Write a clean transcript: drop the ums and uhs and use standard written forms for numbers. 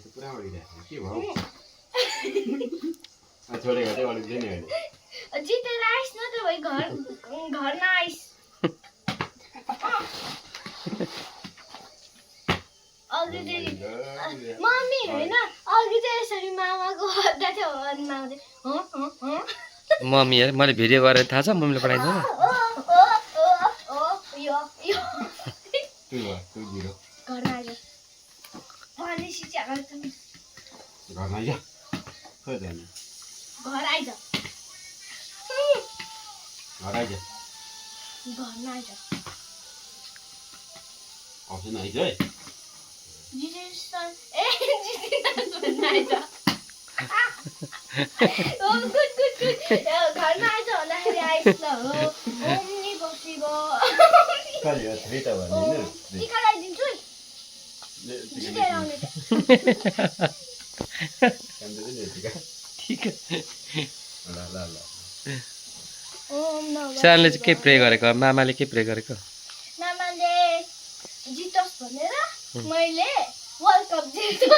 पुरा बढिरहेको के भयो छोडेको चाहिँ अलिक दिने होइन जितेर आइस न त भाइ घरमा आइस अघि चाहिँ मम्मी होइन अघि चाहिँ यसरी मामाको हट्दा थियो अनि मामा चाहिँ मम्मी मैले भिडियो गरेर थाहा छ मम्मीले पठाइदिनु घरमा आइज पानी सिच्याएको छ घरमा आइज खोइ जाने घर आइज घर आइज घरमा आइज आउँछ न आइज है जितेसन ए जितेसन भन्न आइज ओ गुड घरमा आइज भन्दाखेरि आइस ल हो ओम्नी बसिगो कहिले हो थ्री त भन्दिनु टिका लगाइदिन्छु जितेर आउने ठीक ल ल ल ओम नमः सानले चाहिँ के प्रे गरेको मामाले के प्रे गरेको मामाले जितोस् भनेर मैले वर्ल्ड कप जित्छु